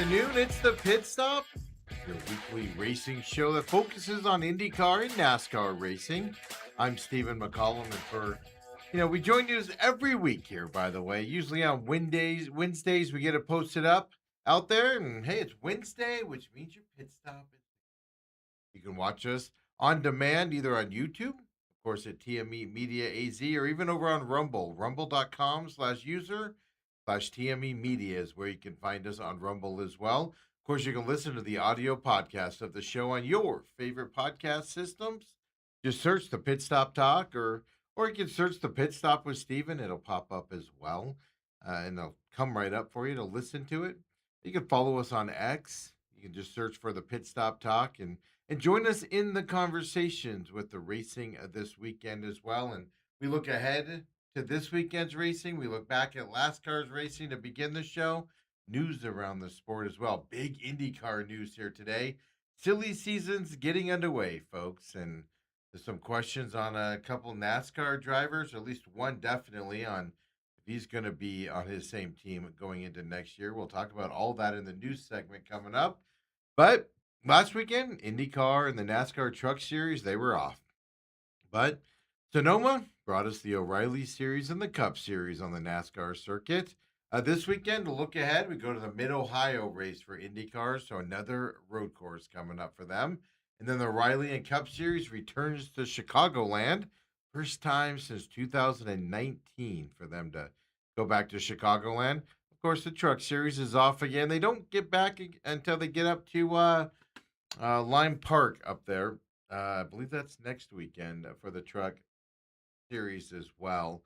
afternoon. It's the Pit Stop, your weekly racing show that focuses on IndyCar and NASCAR racing. I'm Stephen McCollum, and we join you every week here, by the way. Usually on Wednesdays we get it posted up out there, and hey, it's Wednesday, which means your pit stop. You can watch us on demand either on YouTube, of course, at TME Media AZ, or even over on Rumble, rumble.com/user/TME Media is where you can find us on Rumble as well. Of course, you can listen to the audio podcast of the show on your favorite podcast systems. Just search the Pit Stop Talk, or you can search the Pit Stop with Steven. It'll pop up as well, and it'll come right up for you to listen to it. You can follow us on X. You can just search for the Pit Stop Talk and join us in the conversations with the racing this weekend as well. And we look ahead to this weekend's racing. We look back at last car's racing to begin the show. News around the sport as well. Big IndyCar news here today. Silly season's getting underway, folks. And there's some questions on a couple NASCAR drivers, or at least one definitely, on if he's going to be on his same team going into next year. We'll talk about all that in the news segment coming up. But last weekend, IndyCar and the NASCAR Truck Series, they were off. But Sonoma brought us the O'Reilly Series and the Cup Series on the NASCAR circuit. This weekend, to look ahead, we go to the Mid-Ohio race for IndyCar, so another road course coming up for them. And then the O'Reilly and Cup Series returns to Chicagoland. First time since 2019 for them to go back to Chicagoland. Of course, the Truck Series is off again. They don't get back until they get up to Lime Park up there. I believe that's next weekend for the Truck Series as well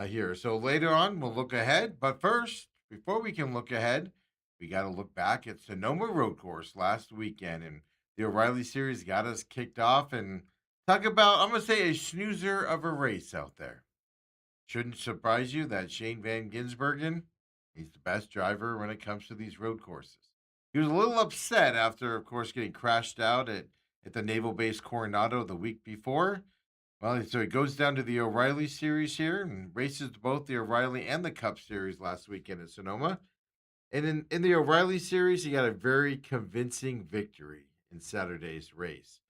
here. So later on, we'll look ahead. But first, before we can look ahead, we got to look back at Sonoma Road Course last weekend. And the O'Reilly Series got us kicked off and talk about, I'm going to say, a snoozer of a race out there. Shouldn't surprise you that Shane Van Gisbergen, he's the best driver when it comes to these road courses. He was a little upset after, of course, getting crashed out at the Naval Base Coronado the week before. Well, so he goes down to the O'Reilly Series here and races both the O'Reilly and the Cup Series last weekend at Sonoma. And in the O'Reilly Series, he got a very convincing victory in Saturday's race.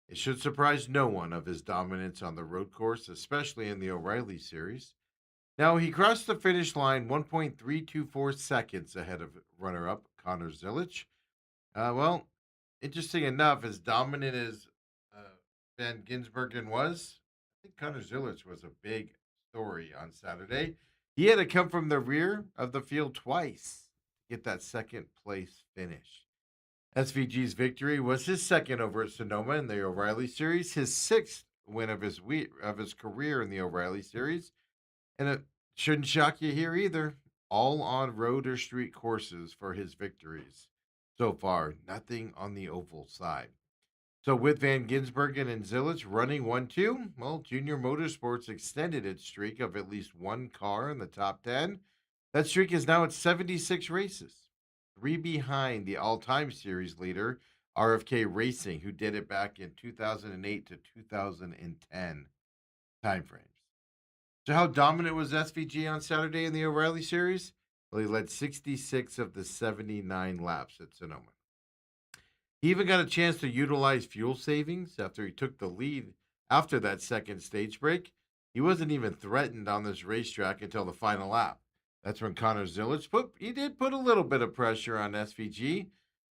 It should surprise no one of his dominance on the road course, especially in the O'Reilly Series. Now, he crossed the finish line 1.324 seconds ahead of runner-up Connor Zilisch. Well, interesting enough, as dominant as Van Gisbergen was, I think Connor Zilisch was a big story on Saturday. He had to come from the rear of the field twice to get that second place finish. SVG's victory was his second over at Sonoma in the O'Reilly Series, his sixth win of his career in the O'Reilly Series. And it shouldn't shock you here either. All on road or street courses for his victories. So far, nothing on the oval side. So with Van Gisbergen and Zilisch running 1-2, well, Junior Motorsports extended its streak of at least one car in the top 10. That streak is now at 76 races, 3 behind the all-time series leader, RFK Racing, who did it back in 2008 to 2010 timeframes. So how dominant was SVG on Saturday in the O'Reilly Series? Well, he led 66 of the 79 laps at Sonoma. He even got a chance to utilize fuel savings after he took the lead after that second stage break. He wasn't even threatened on this racetrack until the final lap. That's when Connor Zilisch did put a little bit of pressure on SVG.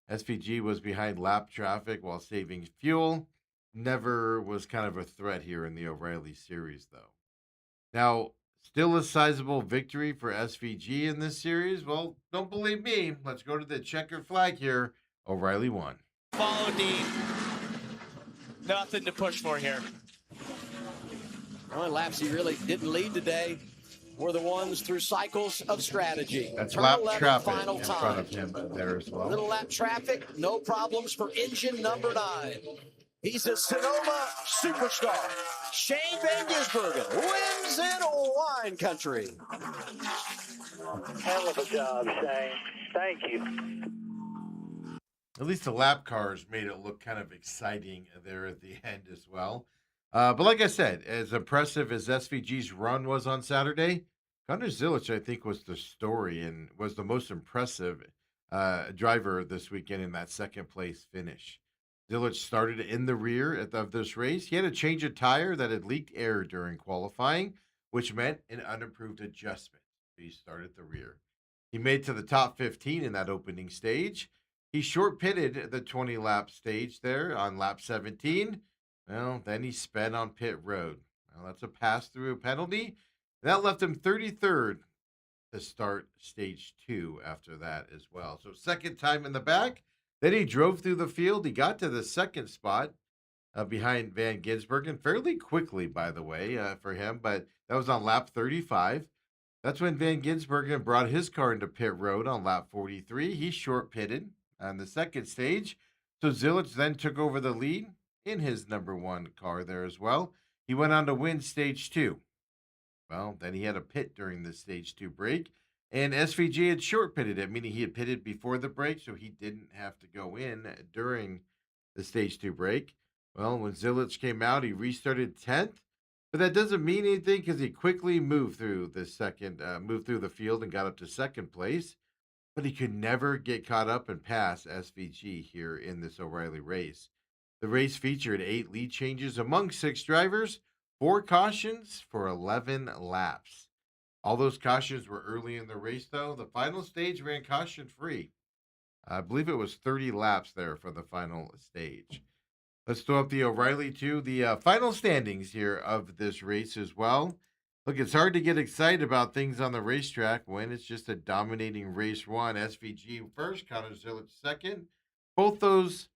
SVG was behind lap traffic while saving fuel. Never was kind of a threat here in the O'Reilly Series, though. Now, still a sizable victory for SVG in this series? Well, don't believe me. Let's go to the checkered flag here. O'Reilly won. Follow Dean. Nothing to push for here. The only laps he really didn't lead today were the ones through cycles of strategy. That's Turn lap 11, traffic final in time. front of him there as well. Little lap traffic, no problems for engine number 9. He's a Sonoma superstar. Shane Van Gisbergen wins in wine country. Hell of a job, Shane. Thank you. At least the lap cars made it look kind of exciting there at the end as well. But like I said, as impressive as SVG's run was on Saturday, Connor Zilisch, I think, was the story and was the most impressive driver this weekend in that second place finish. Zilich started in the rear of this race. He had a change of tire that had leaked air during qualifying, which meant an unapproved adjustment. He started at the rear. He made to the top 15 in that opening stage. He short pitted the 20 lap stage there on lap 17. Well, then he sped on pit road. Well, that's a pass through penalty. That left him 33rd to start stage 2 after that as well. So, second time in the back. Then he drove through the field. He got to the second spot behind Van Gisbergen fairly quickly, by the way, for him, but that was on lap 35. That's when Van Gisbergen brought his car into pit road on lap 43. He short pitted on the second stage. So Zilich then took over the lead in his number one car there as well. He went on to win stage 2. Well, then he had a pit during the stage 2 break, and SVG had short pitted it, meaning he had pitted before the break, so he didn't have to go in during the stage 2 break. Well, when Zilich came out, he restarted 10th, but that doesn't mean anything because he quickly moved through the field and got up to second place, but he could never get caught up and pass SVG here in this O'Reilly race. The race featured 8 lead changes among 6 drivers, 4 cautions for 11 laps. All those cautions were early in the race, though. The final stage ran caution-free. I believe it was 30 laps there for the final stage. Let's throw up the O'Reilly to the final standings here of this race as well. Look, it's hard to get excited about things on the racetrack when it's just a dominating race one. SVG first, Connor Zilich second. Both those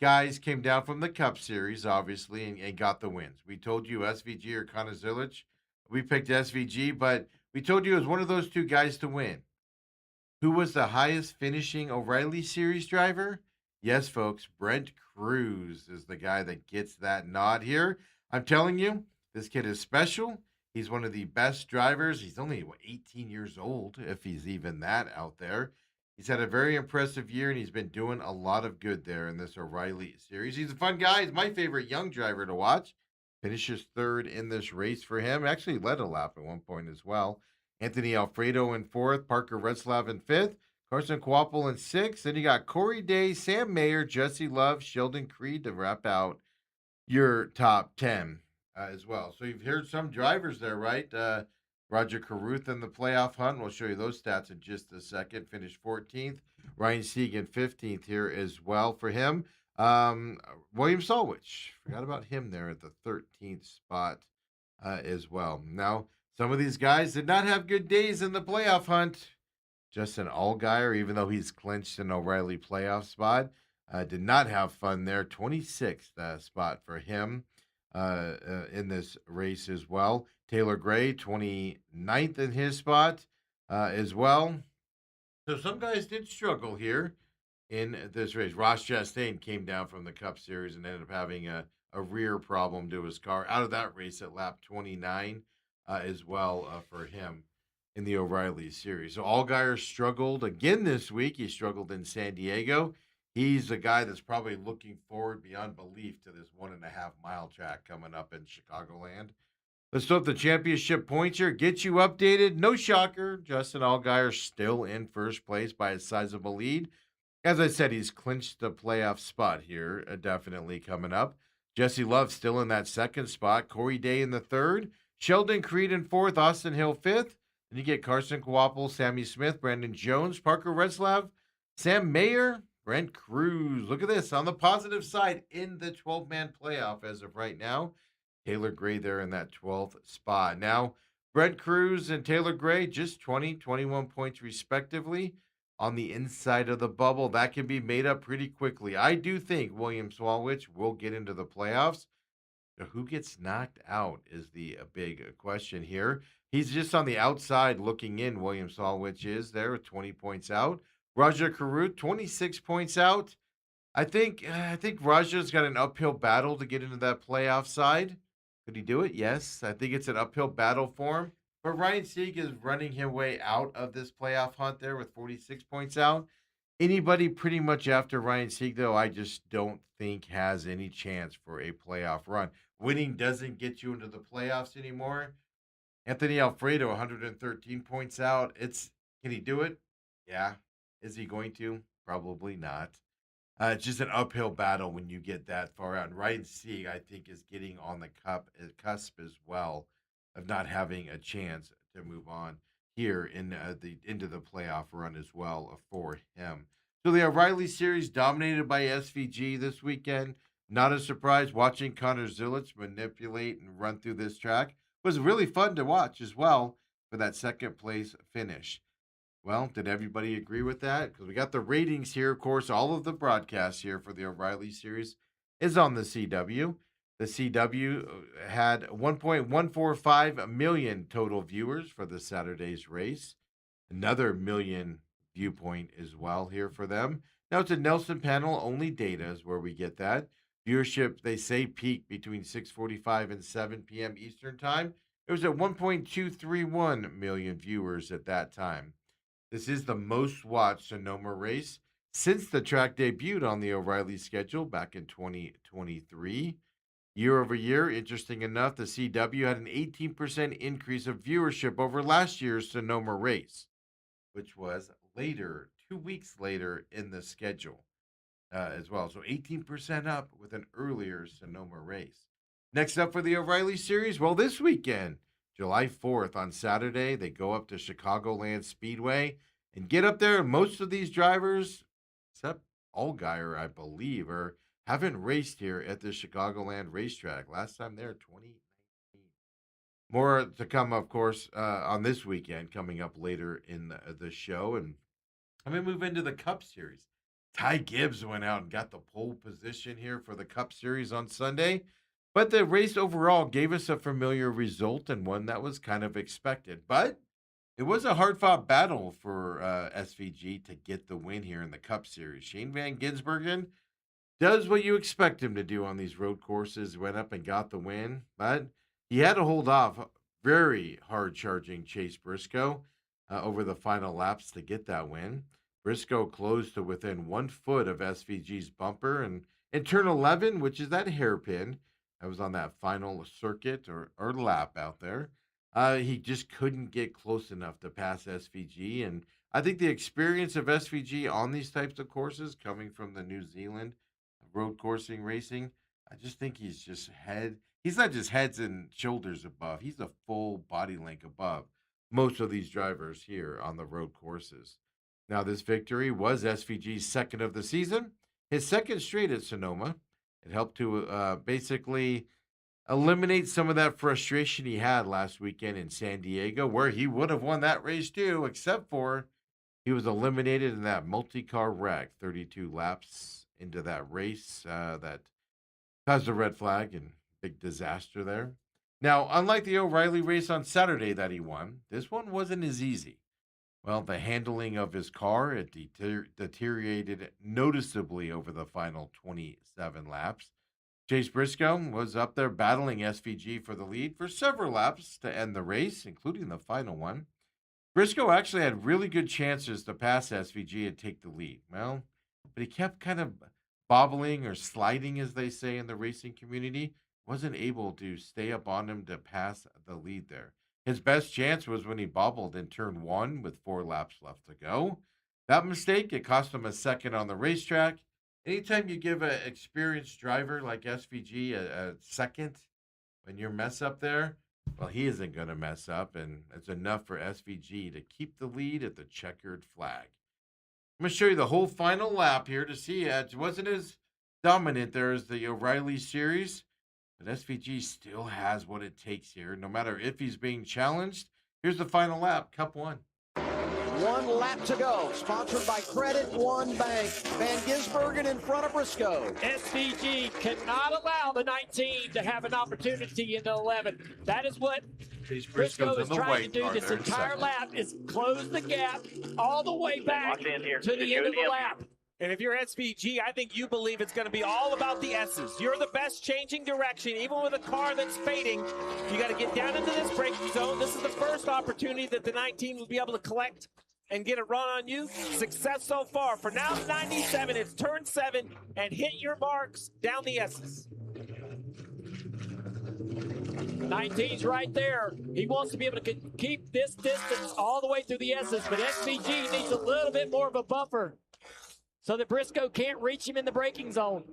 guys came down from the Cup Series, obviously, and got the wins. We told you SVG or Connor Zilich. We picked SVG, but we told you it was one of those two guys to win. Who was the highest finishing O'Reilly Series driver? Yes, folks, Brent Cruz is the guy that gets that nod here. I'm telling you, this kid is special. He's one of the best drivers. He's only 18 years old, if he's even that out there. He's had a very impressive year, and he's been doing a lot of good there in this O'Reilly Series. He's a fun guy. He's my favorite young driver to watch. Finishes third in this race for him. Actually led a lap at one point as well. Anthony Alfredo in fourth. Parker Retzlaff in fifth. Carson Kvapil in sixth. Then you got Corey Day, Sam Mayer, Jesse Love, Sheldon Creed to wrap out your top 10 as well. So you've heard some drivers there, right? Roger Carruth in the playoff hunt. We'll show you those stats in just a second. Finished 14th. Ryan Segan 15th here as well for him. William Solwich. Forgot about him there at the 13th spot as well. Now, some of these guys did not have good days in the playoff hunt. Justin Allgaier, even though he's clinched an O'Reilly playoff spot, did not have fun there. 26th spot for him in this race as well. Taylor Gray, 29th in his spot as well. So some guys did struggle here in this race. Ross Chastain came down from the Cup Series and ended up having a rear problem to his car out of that race at lap 29 as well for him in the O'Reilly Series. So Allgaier struggled again this week. He struggled in San Diego. He's a guy that's probably looking forward beyond belief to this 1.5 mile track coming up in Chicagoland. Let's throw up the championship points here. Get you updated. No shocker. Justin Allgaier still in first place by a sizable lead. As I said, he's clinched the playoff spot here, definitely coming up. Jesse Love still in that second spot. Corey Day in the third. Sheldon Creed in fourth. Austin Hill fifth. Then you get Carson Kvapil, Sammy Smith, Brandon Jones, Parker Retzlaff, Sam Mayer, Brent Cruz. Look at this. On the positive side, in the 12-man playoff as of right now. Taylor Gray there in that 12th spot. Now, Brent Cruz and Taylor Gray, just 20, 21 points respectively on the inside of the bubble. That can be made up pretty quickly. I do think William Swalwich will get into the playoffs. Who gets knocked out is the big question here. He's just on the outside looking in. William Swalwich is there with 20 points out. Roger Carruth, 26 points out. I think Raja's got an uphill battle to get into that playoff side. Could he do it? Yes. I think it's an uphill battle for him. But Ryan Sieg is running his way out of this playoff hunt there with 46 points out. Anybody pretty much after Ryan Sieg, though, I just don't think has any chance for a playoff run. Winning doesn't get you into the playoffs anymore. Anthony Alfredo, 113 points out. Can he do it? Yeah. Is he going to? Probably not. It's just an uphill battle when you get that far out. And Ryan Sieg, I think, is getting on the cusp as well of not having a chance to move on here in the into the playoff run as well for him. So the O'Reilly Series dominated by SVG this weekend. Not a surprise. Watching Connor Zilic manipulate and run through this track was really fun to watch as well for that second place finish. Well, did everybody agree with that? Because we got the ratings here. Of course, all of the broadcasts here for the O'Reilly Series is on the CW. The CW had 1.145 million total viewers for the Saturday's race. Another million viewpoint as well here for them. Now it's a Nelson panel only data is where we get that. Viewership, they say, peaked between 6:45 and 7 p.m. Eastern time. It was at 1.231 million viewers at that time. This is the most watched Sonoma race since the track debuted on the O'Reilly schedule back in 2023. Year over year, interesting enough, the CW had an 18% increase of viewership over last year's Sonoma race, which was later, 2 weeks later in the schedule as well. So 18% up with an earlier Sonoma race. Next up for the O'Reilly Series, well, this weekend, July 4th on Saturday, they go up to Chicagoland Speedway and get up there. Most of these drivers, except Allgaier, I believe, haven't raced here at the Chicagoland racetrack. Last time there, 2019. More to come, of course, on this weekend, coming up later in the show. And I'm going to move into the Cup Series. Ty Gibbs went out and got the pole position here for the Cup Series on Sunday. But the race overall gave us a familiar result and one that was kind of expected. But it was a hard-fought battle for SVG to get the win here in the Cup Series. Shane Van Gisbergen does what you expect him to do on these road courses, went up and got the win. But he had to hold off very hard-charging Chase Briscoe over the final laps to get that win. Briscoe closed to within 1 foot of SVG's bumper. And in turn 11, which is that hairpin, I was on that final circuit or lap out there. He just couldn't get close enough to pass SVG. And I think the experience of SVG on these types of courses, coming from the New Zealand road coursing racing, I just think he's not just heads and shoulders above. He's a full body length above most of these drivers here on the road courses. Now, this victory was SVG's second of the season, his second straight at Sonoma. It helped to basically eliminate some of that frustration he had last weekend in San Diego, where he would have won that race too, except for he was eliminated in that multi-car wreck, 32 laps into that race that caused a red flag and big disaster there. Now, unlike the O'Reilly race on Saturday that he won, this one wasn't as easy. Well, the handling of his car, it deteriorated noticeably over the final 27 laps. Chase Briscoe was up there battling SVG for the lead for several laps to end the race, including the final one. Briscoe actually had really good chances to pass SVG and take the lead. Well, but he kept kind of bobbling or sliding, as they say in the racing community. Wasn't able to stay up on him to pass the lead there. His best chance was when he bobbled in turn 1 with 4 laps left to go. That mistake, it cost him a second on the racetrack. Anytime you give an experienced driver like SVG a second when you mess up there, well, he isn't going to mess up, and it's enough for SVG to keep the lead at the checkered flag. I'm going to show you the whole final lap here to see it wasn't as dominant there as the O'Reilly Series. But SVG still has what it takes here, no matter if he's being challenged. Here's the final lap, Cup 1. 1 lap to go. Sponsored by Credit One Bank. Van Gisbergen in front of Briscoe. SVG cannot allow the 19 to have an opportunity in the 11. That is what Briscoe is trying to do this entire lap, is close the gap all the way back to the end of the lap. And if you're SVG, I think you believe it's going to be all about the S's. You're the best changing direction, even with a car that's fading. You got to get down into this braking zone. This is the first opportunity that the 19 will be able to collect and get a run on you. Success so far. For now, 97, it's turn 7, and hit your marks down the S's. 19's right there. He wants to be able to keep this distance all the way through the S's, but SVG needs a little bit more of a buffer so that Briscoe can't reach him in the braking zone.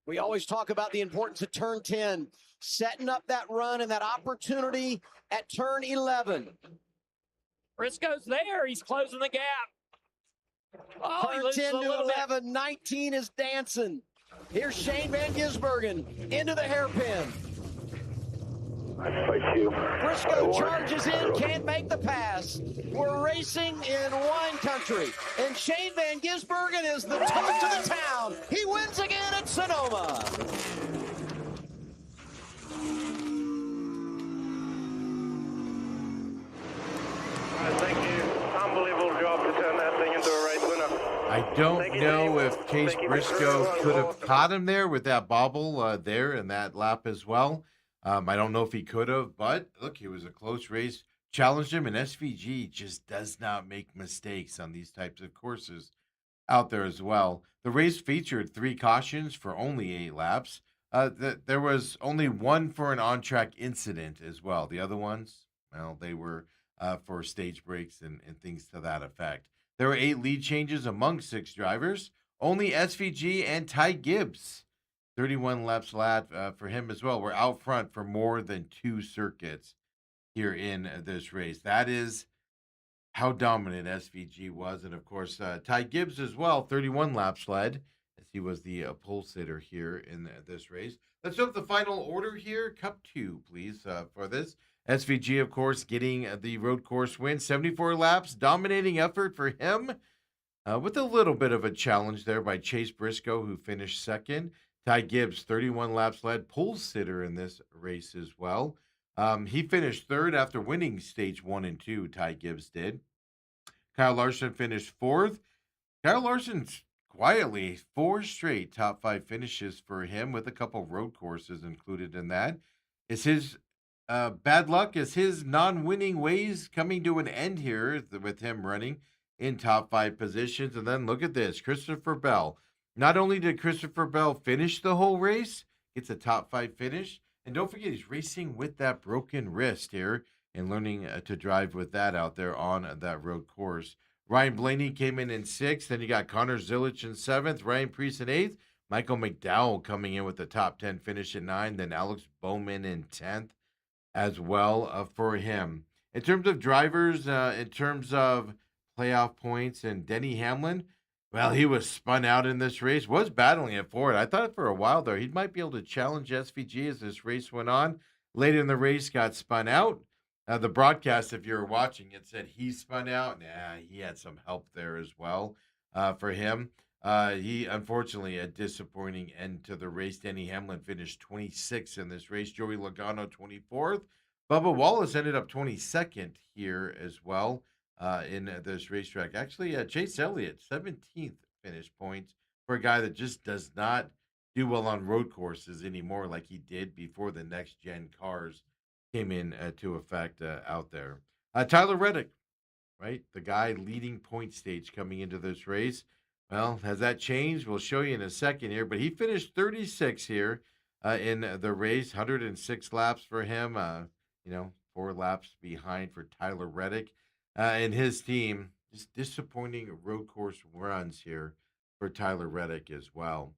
We always talk about the importance of turn 10, setting up that run and that opportunity at turn 11. Briscoe's there. He's closing the gap. Oh, he Turn loses 10 a to little bit. 11, 19 is dancing. Here's Shane Van Gisbergen into the hairpin. I fight you. Briscoe charges in, can't make the pass. We're racing in wine country, and Shane Van Gisbergen is the talk to the town. He wins again at Sonoma. Thank you. Unbelievable job to turn that thing into a race winner. I don't Thank you, know Dave. if Chase Thank you, Mr. Briscoe Rizzo. could have caught him there with that bobble there in that lap as well. I don't know if he could have, but look, it was a close race. Challenged him, and SVG just does not make mistakes on these types of courses out there as well. The race featured 3 cautions for only 8 laps. There was only one for an on-track incident as well. The other ones, well, they were for stage breaks and things to that effect. There were 8 lead changes among 6 drivers. Only SVG and Ty Gibbs, 31 laps for him as well, were out front for more than 2 circuits here in this race. That is how dominant SVG was. And of course, Ty Gibbs as well, 31 laps led, as he was the pole sitter here in this race. Let's hope the final order here. Cup 2, please, for this. SVG, of course, getting the road course win. 74 laps, dominating effort for him, with a little bit of a challenge there by Chase Briscoe, who finished second. Ty Gibbs, 31 laps led, pole sitter in this race as well. He finished third after winning stage 1 and 2, Ty Gibbs did. Kyle Larson finished fourth. Kyle Larson's quietly 4 straight top 5 finishes for him, with a couple road courses included in that. Is his bad luck, is his non-winning ways coming to an end here with him running in top 5 positions? And then look at this, Christopher Bell. Not only did Christopher Bell finish the whole race, gets a top 5 finish, and don't forget he's racing with that broken wrist here and learning to drive with that out there on that road course. Ryan Blaney came in 6th. Then you got Connor Zilich in 7th, Ryan Preece in 8th, Michael McDowell coming in with the top 10 finish at 9, then Alex Bowman in 10th as well for him. In terms of drivers, in terms of playoff points, and Denny Hamlin, well, he was spun out in this race, was battling it for it. I thought for a while there he might be able to challenge SVG as this race went on. Later in the race, got spun out. The broadcast, if you were watching it, said he spun out. Nah, he had some help there as well for him. He, unfortunately, a disappointing end to the race. Denny Hamlin finished 26th in this race. Joey Logano, 24th. Bubba Wallace ended up 22nd here as well in this racetrack. Actually, Chase Elliott, 17th finish points for a guy that just does not do well on road courses anymore like he did before the next-gen cars came in to effect out there. Tyler Reddick, right? The guy leading point stage coming into this race. Well, has that changed? We'll show you in a second here, but he finished 36 here in the race, 106 laps for him, 4 laps behind for Tyler Reddick and his team. Just disappointing road course runs here for Tyler Reddick as well.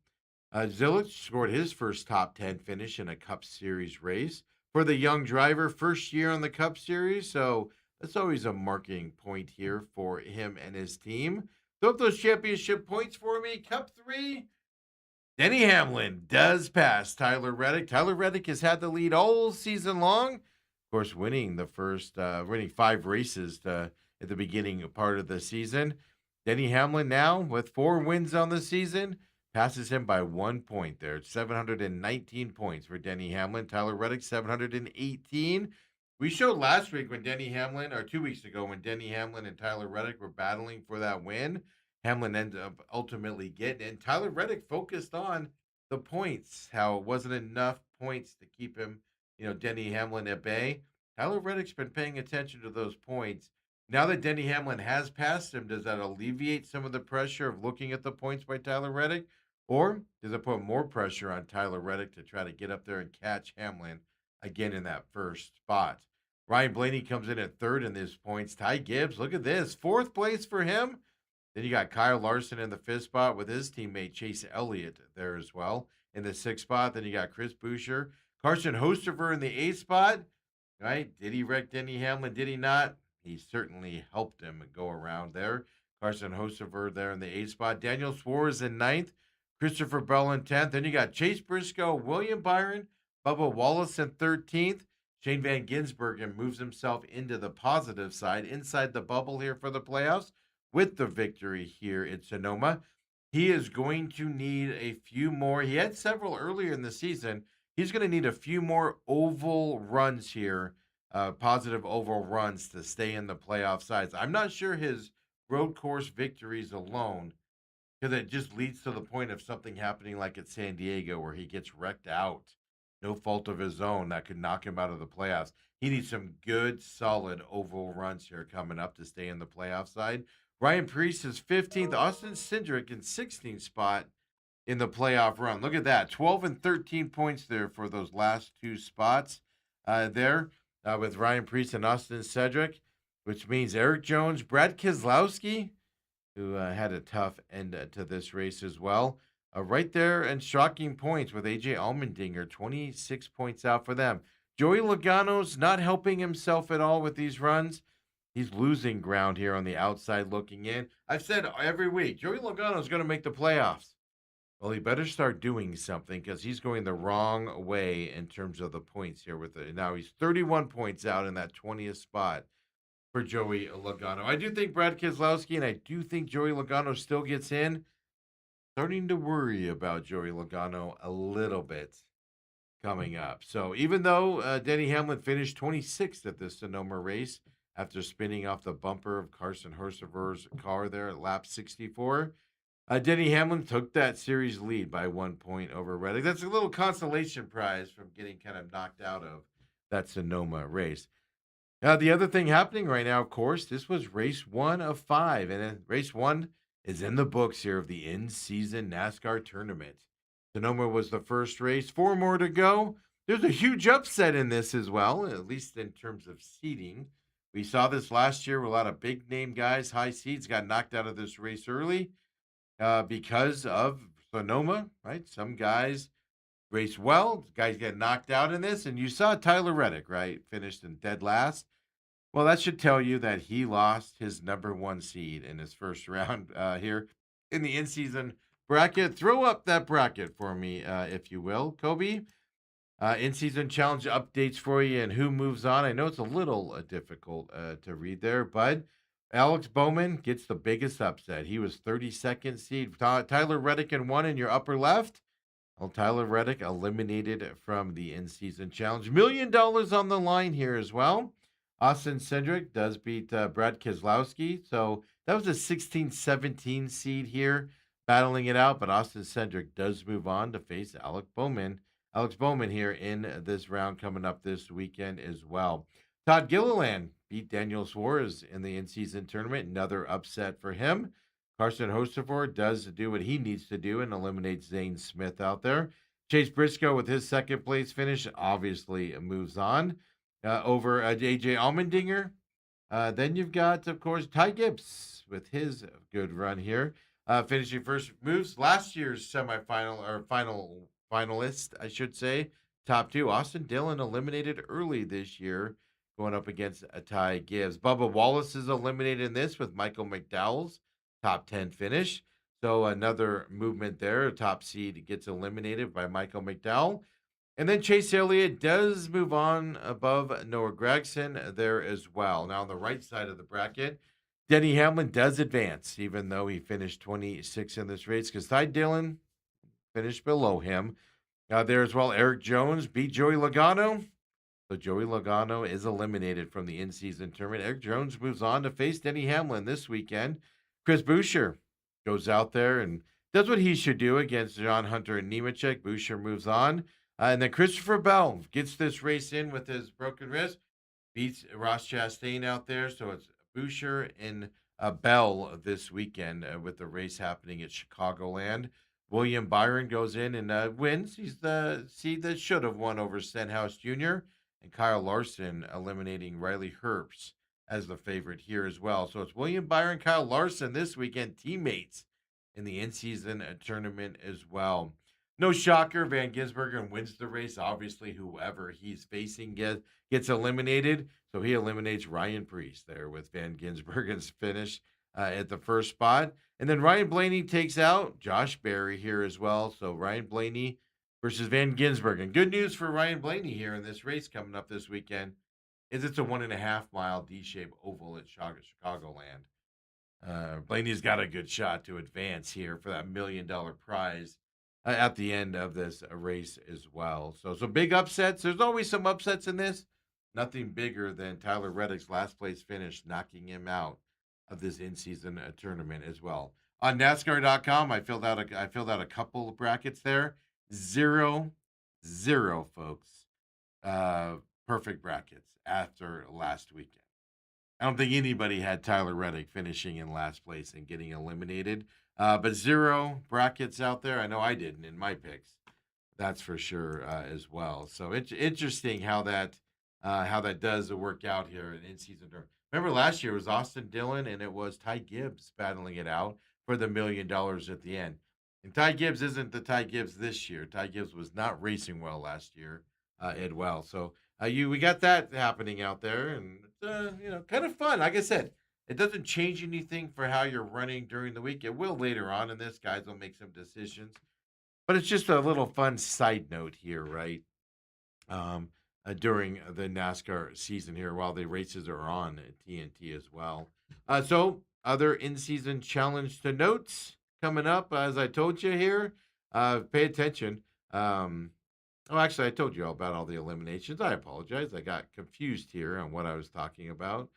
Zilich scored his first top 10 finish in a Cup Series race. For the young driver, first year on the Cup Series, so that's always a marking point here for him and his team. Throw up those championship points for me. Cup 3, Denny Hamlin does pass Tyler Reddick. Tyler Reddick has had the lead all season long. Of course, winning 5 races at the beginning part of the season. Denny Hamlin now with 4 wins on the season. Passes him by 1 point there. It's 719 points for Denny Hamlin. Tyler Reddick, 718. We showed last week when Denny Hamlin, or 2 weeks ago, when Denny Hamlin and Tyler Reddick were battling for that win. Hamlin ended up ultimately getting it. And Tyler Reddick focused on the points, how it wasn't enough points to keep him, Denny Hamlin at bay. Tyler Reddick's been paying attention to those points. Now that Denny Hamlin has passed him, does that alleviate some of the pressure of looking at the points by Tyler Reddick? Or does it put more pressure on Tyler Reddick to try to get up there and catch Hamlin again in that first spot. Ryan Blaney comes in at third in these points. Ty Gibbs, look at this, fourth place for him. Then you got Kyle Larson in the fifth spot with his teammate Chase Elliott there as well in the sixth spot. Then you got Chris Buescher, Carson Hostever in the eighth spot. Right? Did he wreck Denny Hamlin? Did he not? He certainly helped him go around there. Carson Hostever there in the eighth spot. Daniel Suarez in ninth. Christopher Bell in 10th. Then you got Chase Briscoe, William Byron, Bubba Wallace in 13th. Shane Van Gisbergen moves himself into the positive side, inside the bubble here for the playoffs with the victory here in Sonoma. He is going to need a few more. He had several earlier in the season. He's going to need a few more oval runs here, positive oval runs to stay in the playoff sides. I'm not sure his road course victories alone, because it just leads to the point of something happening like at San Diego where he gets wrecked out. No fault of his own that could knock him out of the playoffs. He needs some good, solid oval runs here coming up to stay in the playoff side. Ryan Preece is 15th. Austin Cindric in 16th spot in the playoff run. Look at that. 12 and 13 points there for those last two spots with Ryan Preece and Austin Cindric, which means Eric Jones, Brad Keselowski, who had a tough end to this race as well. Right there and shocking points with AJ Allmendinger, 26 points out for them. Joey Logano's not helping himself at all with these runs. He's losing ground here on the outside looking in. I've said every week, Joey Logano's going to make the playoffs. Well, he better start doing something because he's going the wrong way in terms of the points here. Now he's 31 points out in that 20th spot for Joey Logano. I do think Brad Keselowski and I do think Joey Logano still gets in. Starting to worry about Joey Logano a little bit coming up. So even though Denny Hamlin finished 26th at this Sonoma race after spinning off the bumper of Carson Hocever's car there at lap 64, Denny Hamlin took that series lead by 1 point over Reddick. That's a little consolation prize from getting kind of knocked out of that Sonoma race. Now, the other thing happening right now, of course, this was race 1 of 5. And race 1 is in the books here of the in-season NASCAR tournament. Sonoma was the first race. 4 more to go. There's a huge upset in this as well, at least in terms of seeding. We saw this last year where a lot of big-name guys, high seeds, got knocked out of this race early because of Sonoma, right? Some guys race well. Guys get knocked out in this. And you saw Tyler Reddick, right? Finished in dead last. Well, that should tell you that he lost his number 1 seed in his first round here in the in-season bracket. Throw up that bracket for me, if you will, Kobe. In-season challenge updates for you and who moves on. I know it's a little difficult to read there, but Alex Bowman gets the biggest upset. He was 32nd seed. Tyler Reddick in 1 in your upper left. Well, Tyler Reddick eliminated from the in-season challenge. $1 million on the line here as well. Austin Cindric does beat Brad Keselowski. So that was a 16-17 seed here, battling it out. But Austin Cindric does move on to face Alex Bowman here in this round coming up this weekend as well. Todd Gilliland beat Daniel Suarez in the in-season tournament. Another upset for him. Carson Hocever does do what he needs to do and eliminates Zane Smith out there. Chase Briscoe with his second place finish obviously moves on over AJ Allmendinger. Then you've got, of course, Ty Gibbs with his good run here. Finishing first, moves last year's semifinal or final finalist, I should say. Top 2. Austin Dillon eliminated early this year, going up against Ty Gibbs. Bubba Wallace is eliminated in this with Michael McDowell's top 10 finish. So another movement there. Top seed gets eliminated by Michael McDowell. And then Chase Elliott does move on above Noah Gragson there as well. Now on the right side of the bracket, Denny Hamlin does advance, even though he finished 26 in this race, because Ty Dillon finished below him. There as well, Eric Jones beat Joey Logano. So Joey Logano is eliminated from the in-season tournament. Eric Jones moves on to face Denny Hamlin this weekend. Chris Buescher goes out there and does what he should do against John Hunter and Nemechek. Buescher moves on. And then Christopher Bell gets this race in with his broken wrist. Beats Ross Chastain out there. So it's Buescher and Bell this weekend with the race happening at Chicagoland. William Byron goes in and wins. He's the seed that should have won over Stenhouse Jr. And Kyle Larson eliminating Riley Herbst as the favorite here as well. So it's William Byron, Kyle Larson this weekend, teammates in the in-season tournament as well. No shocker, Van Gisbergen wins the race. Obviously, whoever he's facing gets eliminated. So he eliminates Ryan Preece there with Van Gisbergen's finish at the first spot. And then Ryan Blaney takes out Josh Berry here as well. So Ryan Blaney versus Van Gisbergen. Good news for Ryan Blaney here in this race coming up this weekend is it's a 1.5 mile D-shaped oval at Chicagoland. Blaney's got a good shot to advance here for that $1 million prize at the end of this race as well. So big upsets. There's always some upsets in this. Nothing bigger than Tyler Reddick's last place finish, knocking him out of this in-season tournament as well. On NASCAR.com, I filled out a couple of brackets there. 0, folks. Perfect brackets after last weekend. I don't think anybody had Tyler Reddick finishing in last place and getting eliminated. But 0 brackets out there. I know I didn't in my picks. That's for sure as well. So it's interesting how that does work out here in season. Remember last year it was Austin Dillon and it was Ty Gibbs battling it out for the $1 million at the end. And Ty Gibbs isn't the Ty Gibbs this year. Ty Gibbs was not racing well last year as well. So we got that happening out there, and it's, kind of fun. Like I said, it doesn't change anything for how you're running during the week. It will later on in this. Guys will make some decisions. But it's just a little fun side note here, right? During the NASCAR season here while the races are on at TNT as well. So other in-season challenge to notes coming up, as I told you here. Pay attention. Actually, I told you all about all the eliminations. I apologize. I got confused here on what I was talking about.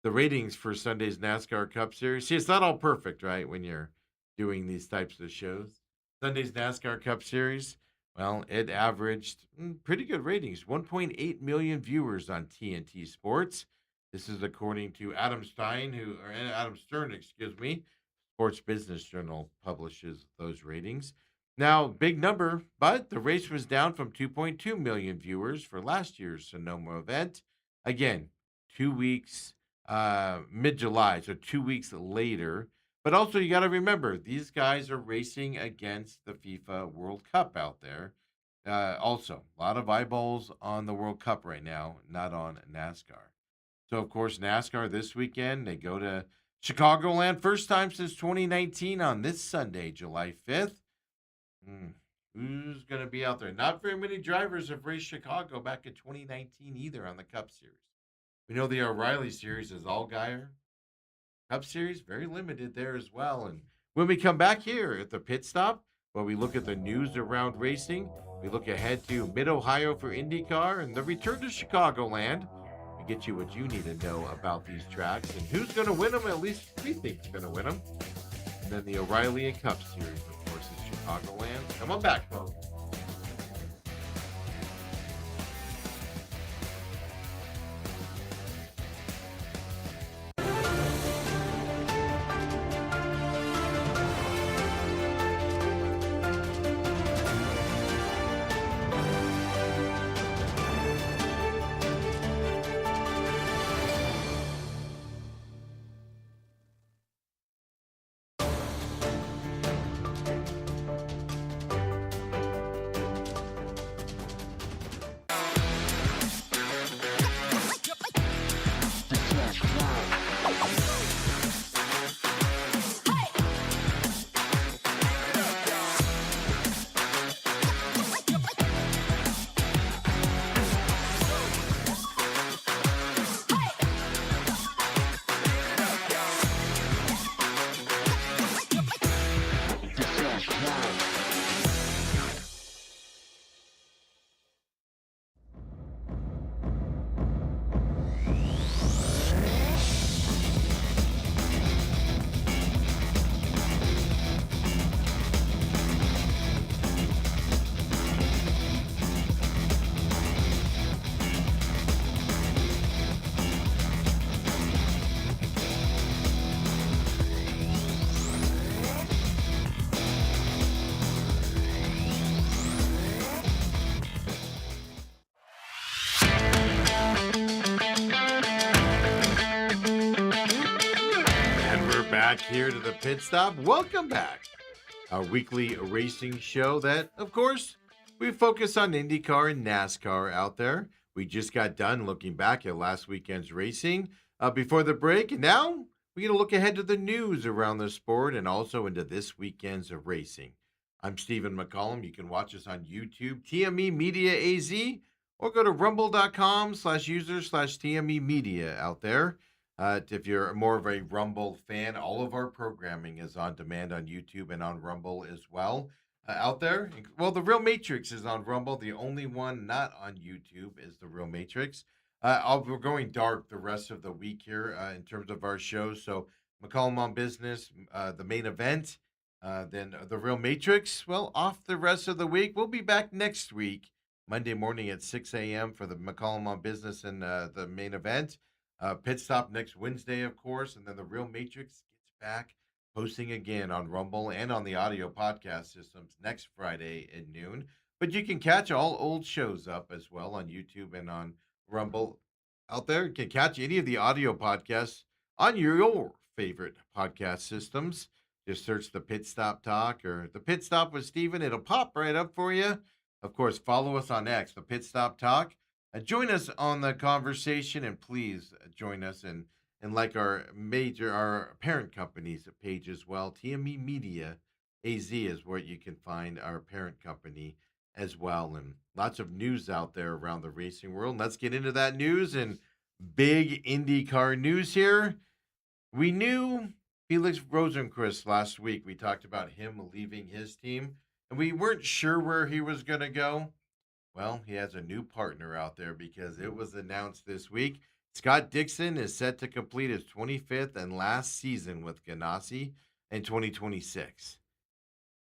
The ratings for Sunday's NASCAR Cup Series. See, it's not all perfect, right, when you're doing these types of shows. Sunday's NASCAR Cup Series, well, it averaged pretty good ratings. 1.8 million viewers on TNT Sports. This is according to Adam Stern, Sports Business Journal publishes those ratings. Now, big number, but the race was down from 2.2 million viewers for last year's Sonoma event. Again, 2 weeks, mid-July, so 2 weeks later. But also, you got to remember, these guys are racing against the FIFA World Cup out there. Also, a lot of eyeballs on the World Cup right now, not on NASCAR. So, of course, NASCAR this weekend, they go to Chicagoland, first time since 2019 on this Sunday, July 5th. Who's going to be out there? Not very many drivers have raced Chicago back in 2019 either on the Cup Series. We know the O'Reilly Series is Allgaier. Cup Series, very limited there as well. And when we come back here at the pit stop, where we look at the news around racing, we look ahead to Mid-Ohio for IndyCar and the return to Chicagoland. We get you what you need to know about these tracks and who's going to win them, at least we think is going to win them. And then the O'Reilly and Cup Series, of course, is Chicagoland. Come on back, folks. back here to the pit stop. Welcome back. Our weekly racing show that, of course, we focus on IndyCar and NASCAR out there. We just got done looking back at last weekend's racing before the break. And now we're going to look ahead to the news around the sport and also into this weekend's racing. I'm Stephen McCollum. You can watch us on YouTube, TME Media AZ, or go to rumble.com/user/TME Media out there. If you're more of a Rumble fan, all of our programming is on demand on YouTube and on Rumble as well. Out there, well, The Real Matrix is on Rumble. The only one not on YouTube is The Real Matrix. We're going dark the rest of the week here in terms of our shows. So McCollum on Business, the main event, then The Real Matrix. Well, off the rest of the week. We'll be back next week, Monday morning at 6 a.m. for the McCollum on Business and the main event. Pit stop next Wednesday, of course, and then the Real Matrix gets back posting again on Rumble and on the audio podcast systems next Friday at noon. But you can catch all old shows up as well on YouTube and on Rumble out there. You can catch any of the audio podcasts on your favorite podcast systems. Just search the Pit Stop Talk or the Pit Stop with Steven. It'll pop right up for you. Of course, follow us on X, the Pit Stop Talk. Join us on the conversation, and please join us and like our parent company's page as well. TME Media AZ is where you can find our parent company as well, and lots of news out there around the racing world. Let's get into that news and big IndyCar news here. We knew Felix Rosenqvist last week. We talked about him leaving his team, and we weren't sure where he was going to go. Well, he has a new partner out there because it was announced this week. Scott Dixon is set to complete his 25th and last season with Ganassi in 2026.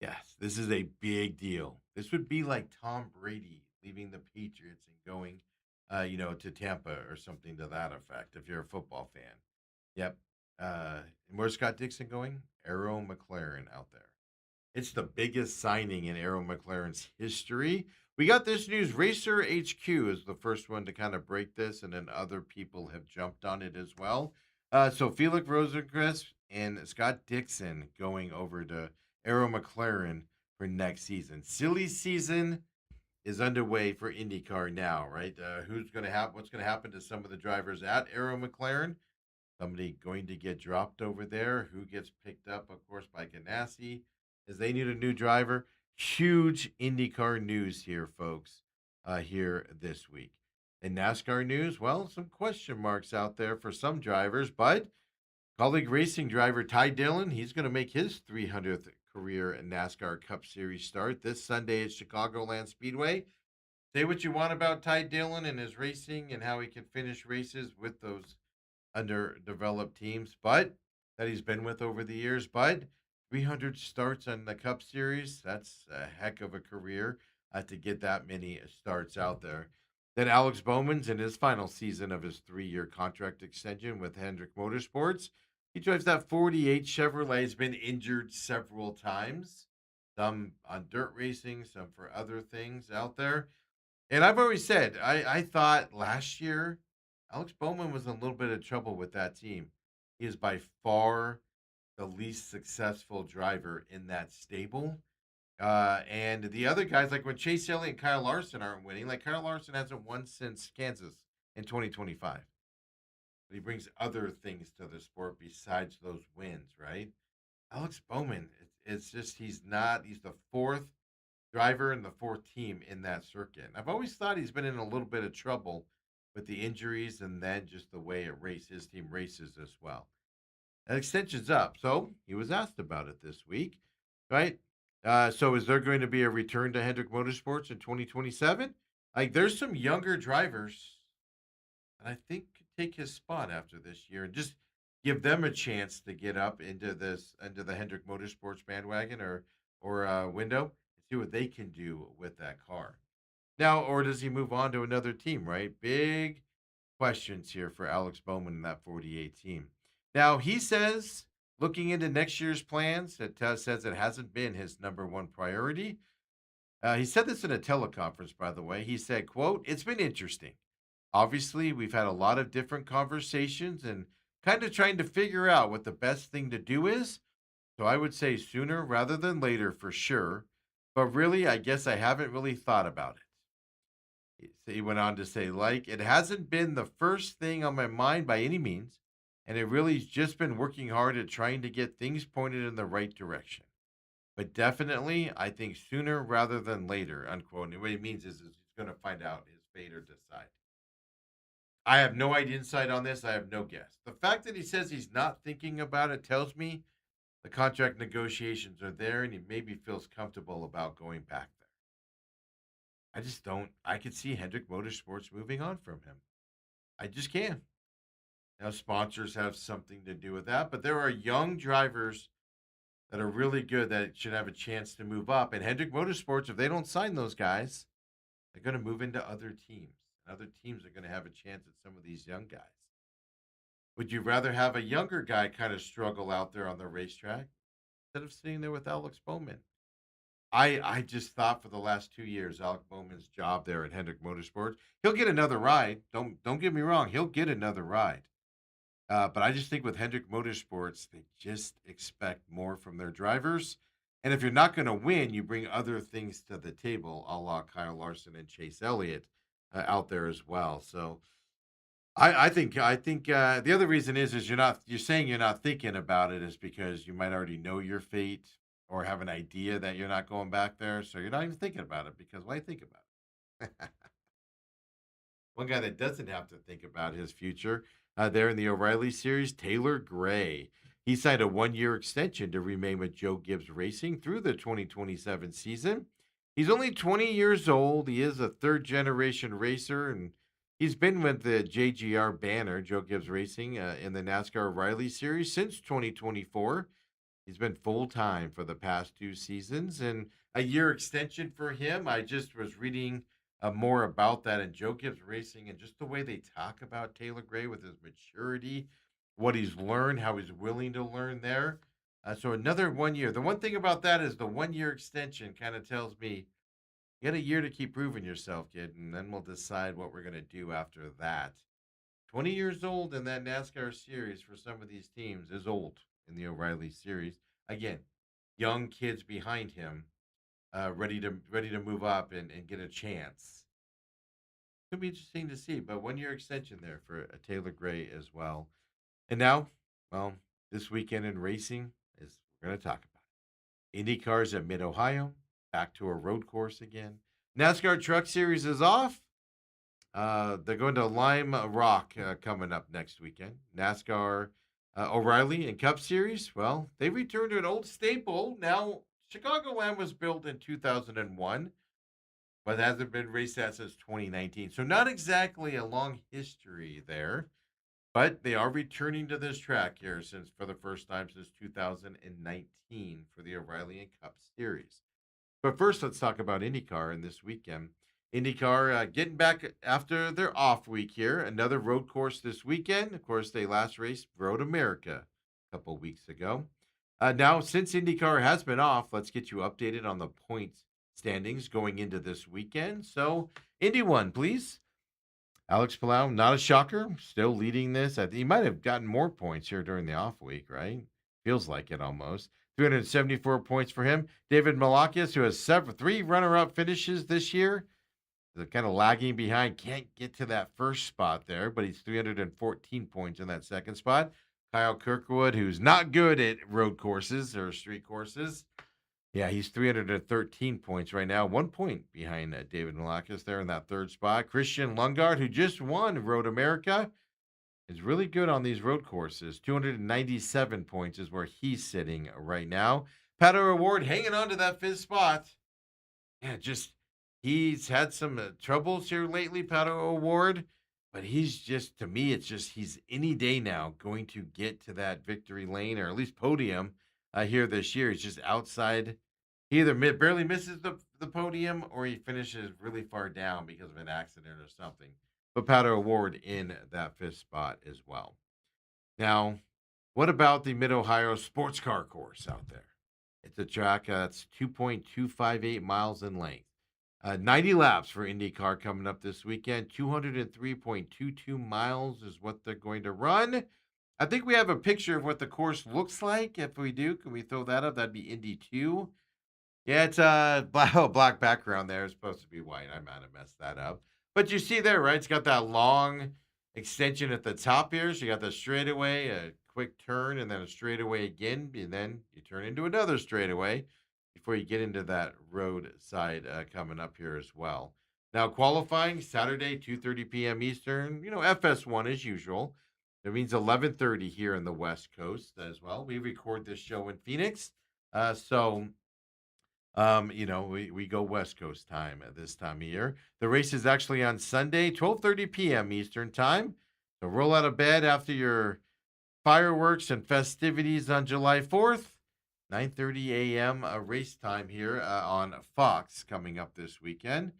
Yes, this is a big deal. This would be like Tom Brady leaving the Patriots and going, to Tampa or something to that effect, if you're a football fan. Yep. And where's Scott Dixon going? Arrow McLaren out there. It's the biggest signing in Arrow McLaren's history. We got this news. Racer HQ is the first one to kind of break this, and then other people have jumped on it as well. So Felix Rosenqvist and Scott Dixon going over to Arrow McLaren for next season. Silly season is underway for IndyCar now, right? What's going to happen to some of the drivers at Arrow McLaren? Somebody going to get dropped over there. Who gets picked up, of course, by Ganassi, as they need a new driver. Huge IndyCar news here, folks, here this week. In NASCAR news, well, some question marks out there for some drivers, but colleague racing driver Ty Dillon, he's going to make his 300th career NASCAR Cup Series start this Sunday at Chicagoland Speedway. Say what you want about Ty Dillon and his racing and how he can finish races with those underdeveloped teams, but that he's been with over the years, but 300 starts on the Cup Series. That's a heck of a career to get that many starts out there. Then Alex Bowman's in his final season of his 3-year contract extension with Hendrick Motorsports. He drives that 48 Chevrolet. He's been injured several times, some on dirt racing, some for other things out there. And I've always said, I thought last year, Alex Bowman was in a little bit of trouble with that team. He is by far the least successful driver in that stable. And the other guys, like when Chase Elliott and Kyle Larson aren't winning, like Kyle Larson hasn't won since Kansas in 2025. But he brings other things to the sport besides those wins, right? Alex Bowman, it's just he's the fourth driver and the fourth team in that circuit. And I've always thought he's been in a little bit of trouble with the injuries and then just the way his team races as well. That extension's up, so he was asked about it this week, right? So is there going to be a return to Hendrick Motorsports in 2027? Like, there's some younger drivers that I think could take his spot after this year and just give them a chance to get up into the Hendrick Motorsports bandwagon or window and see what they can do with that car. Now, or does he move on to another team, right? Big questions here for Alex Bowman and that 48 team. Now, he says, looking into next year's plans, it says it hasn't been his number one priority. He said this in a teleconference, by the way. He said, quote, "It's been interesting. Obviously, we've had a lot of different conversations, and kind of trying to figure out what the best thing to do is. So I would say sooner rather than later for sure. But really, I guess I haven't really thought about it. He went on to say, like, it hasn't been the first thing on my mind by any means, and it really's just been working hard at trying to get things pointed in the right direction. But definitely, I think sooner rather than later, unquote. And what he means is he's going to find out his fate or decide. I have no idea insight on this. I have no guess. The fact that he says he's not thinking about it tells me the contract negotiations are there and he maybe feels comfortable about going back there. I just don't. I could see Hendrick Motorsports moving on from him. I just can. Now, sponsors have something to do with that, but there are young drivers that are really good that should have a chance to move up. And Hendrick Motorsports, if they don't sign those guys, they're going to move into other teams. And other teams are going to have a chance at some of these young guys. Would you rather have a younger guy kind of struggle out there on the racetrack instead of sitting there with Alex Bowman? I just thought for the last 2 years, Alex Bowman's job there at Hendrick Motorsports, he'll get another ride. Don't get me wrong, he'll get another ride. But I just think with Hendrick Motorsports, they just expect more from their drivers. And if you're not going to win, you bring other things to the table, a la Kyle Larson and Chase Elliott out there as well. So I think the other reason is you're saying you're not thinking about it is because you might already know your fate or have an idea that you're not going back there, so you're not even thinking about it because why think about it? One guy that doesn't have to think about his future there in the O'Reilly series, Taylor Gray. He signed a 1-year extension to remain with Joe Gibbs Racing through the 2027 season. He's only 20 years old. He is a third-generation racer, and he's been with the JGR banner, Joe Gibbs Racing, in the NASCAR O'Reilly series since 2024. He's been full-time for the past 2 seasons, and a year extension for him. I just was reading more about that and Joe Gibbs Racing and just the way they talk about Taylor Gray with his maturity, what he's learned, how he's willing to learn there. So another 1 year. The one thing about that is the 1-year extension kind of tells me you got a year to keep proving yourself, kid, and then we'll decide what we're going to do after that. 20 years old in that NASCAR series for some of these teams is old in the O'Reilly series. Again, young kids behind him, ready to move up and get a chance. It'll be interesting to see, but 1-year extension there for Taylor Gray as well. And now, well, this weekend in racing is we're going to talk about it. Indy cars at Mid Ohio, back to a road course again. NASCAR Truck Series is off. They're going to Lime Rock coming up next weekend. NASCAR O'Reilly and Cup Series, well, they returned to an old staple. Now, Chicagoland was built in 2001, but hasn't been raced at since 2019. So not exactly a long history there, but they are returning to this track here for the first time since 2019 for the O'Reilly and Cup Series. But first, let's talk about IndyCar and this weekend. IndyCar getting back after their off week here. Another road course this weekend. Of course, they last raced Road America a couple weeks ago. Now, since IndyCar has been off, let's get you updated on the points standings going into this weekend. So, Indy 1, please. Alex Palou, not a shocker, still leading this. I think he might have gotten more points here during the off week, right? Feels like it almost. 374 points for him. David Malakis, who has 3 runner-up finishes this year. They're kind of lagging behind, can't get to that first spot there, but he's 314 points in that second spot. Kyle Kirkwood, who's not good at road courses or street courses. Yeah, he's 313 points right now, 1 point behind David Malakis there in that third spot. Christian Lundgaard, who just won Road America, is really good on these road courses. 297 points is where he's sitting right now. Pato O'Ward hanging on to that 5th spot. Yeah, he's had some troubles here lately, Pato O'Ward. But he's just, to me, it's just he's any day now going to get to that victory lane or at least podium here this year. He's just outside. He either barely misses the podium or he finishes really far down because of an accident or something. But Pato O'Ward in that 5th spot as well. Now, what about the Mid-Ohio sports car course out there? It's a track that's 2.258 miles in length. 90 laps for IndyCar coming up this weekend. 203.22 miles is what they're going to run. I think we have a picture of what the course looks like. If we do, can we throw that up? That'd be Indy 2. Yeah, it's a black background there. It's supposed to be white. I might have messed that up. But you see there, right? It's got that long extension at the top here. So you got the straightaway, a quick turn, and then a straightaway again. And then you turn into another straightaway before you get into that roadside coming up here as well. Now, qualifying Saturday, 2:30 p.m. Eastern. FS1 as usual. That means 11:30 here in the West Coast as well. We record this show in Phoenix. We go West Coast time at this time of year. The race is actually on Sunday, 12:30 p.m. Eastern time. So roll out of bed after your fireworks and festivities on July 4th. 9:30 a.m. Race time here on Fox coming up this weekend.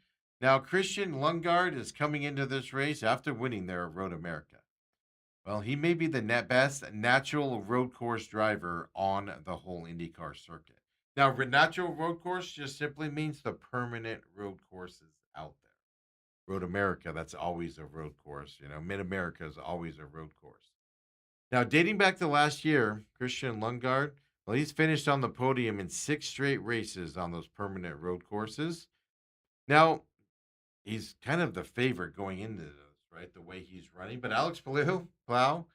Now, Christian Lundgaard is coming into this race after winning there at Road America. Well, he may be the best natural road course driver on the whole IndyCar circuit. Now, natural road course just simply means the permanent road courses out there. Road America, that's always a road course. Mid-America is always a road course. Now, dating back to last year, Christian Lundgaard, well, he's finished on the podium in 6 straight races on those permanent road courses. Now, he's kind of the favorite going into those, right? The way he's running. But Alex Plow,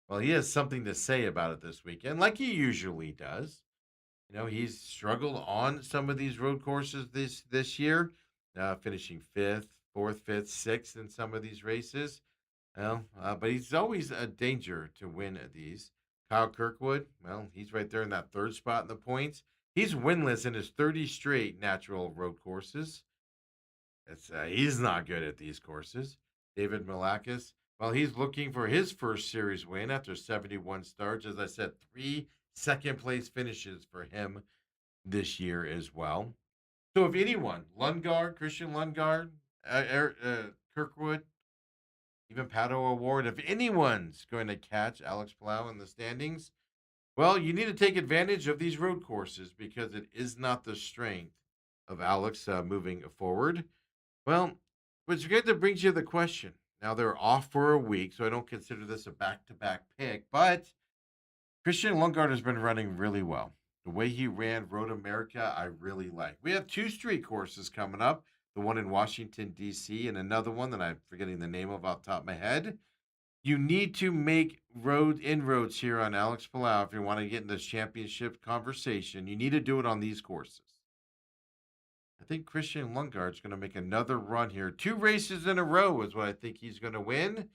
well, he has something to say about it this weekend, like he usually does. He's struggled on some of these road courses this year, finishing 5th, 4th, 5th, 6th in some of these races. But he's always a danger to win these. Kyle Kirkwood, well, he's right there in that 3rd spot in the points. He's winless in his 30 straight natural road courses. He's not good at these courses. David Malakis, well, he's looking for his first series win after 71 starts. As I said, 3 second-place finishes for him this year as well. So if anyone, Christian Lundgaard, Kirkwood, even Pato O'Ward, if anyone's going to catch Alex Plow in the standings, well, you need to take advantage of these road courses because it is not the strength of Alex moving forward. Well, which good that brings you the question. Now, they're off for a week, so I don't consider this a back-to-back pick, but Christian Lundgaard has been running really well. The way he ran Road America, I really like. We have 2 street courses coming up, the one in Washington, D.C., and another one that I'm forgetting the name of off the top of my head. You need to make inroads here on Alex Palau if you want to get in this championship conversation. You need to do it on these courses. I think Christian Lundgaard's going to make another run here. 2 races in a row is what I think he's going to win.